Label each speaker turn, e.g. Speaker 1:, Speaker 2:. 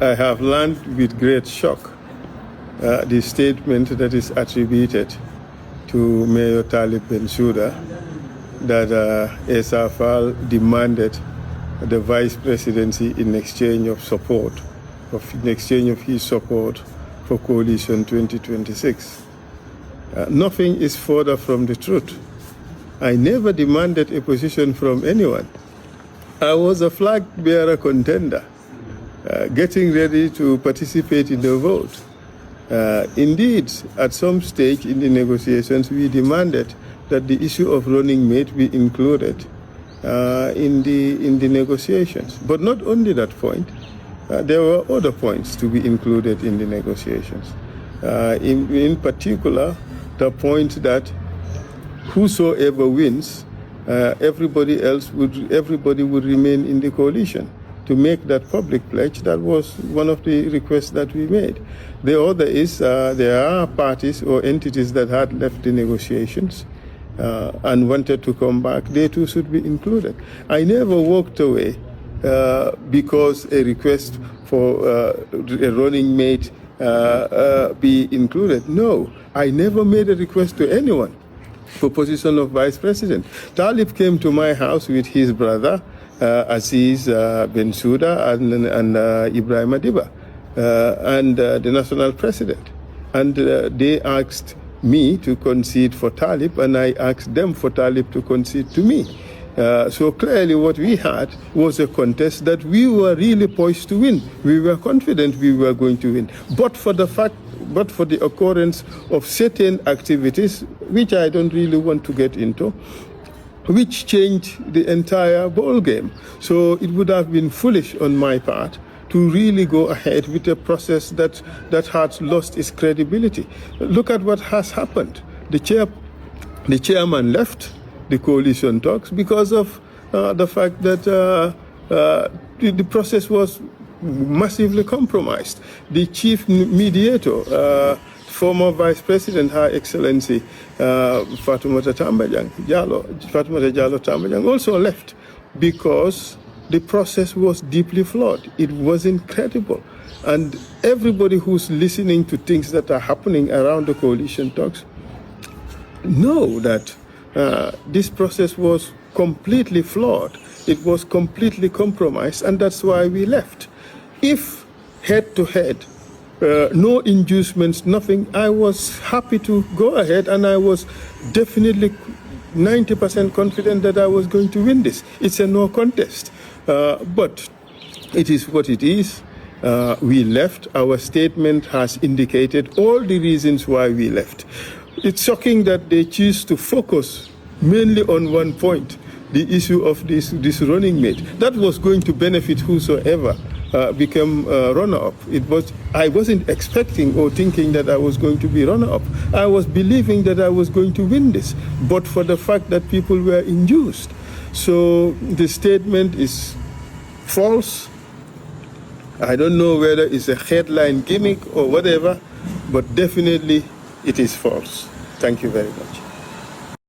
Speaker 1: I have learned with great shock the statement that is attributed to Mayor Talib Bensouda that Essa Faal demanded the vice presidency in exchange of support, in exchange of his support for Coalition 2026. Nothing is further from the truth. I never demanded a position from anyone. I was a flag bearer contender, getting ready to participate in the vote. Indeed, at some stage in the negotiations, we demanded that the issue of running mate be included in the negotiations. But not only that point, there were other points to be included in the negotiations. In particular, the point that whosoever wins, everybody would remain in the coalition. To make that public pledge, that was one of the requests that we made. The other is there are parties or entities that had left the negotiations and wanted to come back. They too should be included. I never walked away because a request for a running mate be included. No, I never made a request to anyone for position of vice president. Talib came to my house with his brother, Aziz Bensouda and Ibrahim Adiba, and the national president. And they asked me to concede for Talib, and I asked them for Talib to concede to me. So clearly what we had was a contest that we were really poised to win. We were confident we were going to win. But for the occurrence of certain activities, which I don't really want to get into, which changed the entire ball game. So it would have been foolish on my part to really go ahead with a process that had lost its credibility. Look at what has happened. The chairman left the coalition talks because of the fact that the process was massively compromised. The chief mediator, former Vice President, Her Excellency Fatoumata Jallow Tambajang, also left because the process was deeply flawed. It wasn't credible. And everybody who's listening to things that are happening around the coalition talks know that this process was completely flawed. It was completely compromised, and that's why we left. If head-to-head, no inducements, nothing, I was happy to go ahead, and I was definitely 90% confident that I was going to win this. It's a no contest. But it is what it is. We left. Our statement has indicated all the reasons why we left. It's shocking that they choose to focus mainly on one point, the issue of this running mate. That was going to benefit whosoever became runner-up. I wasn't expecting or thinking that I was going to be runner-up. I was believing that I was going to win this, but for the fact that people were induced. So the statement is false. I don't know whether it's a headline gimmick or whatever, but definitely it is false. Thank you very much.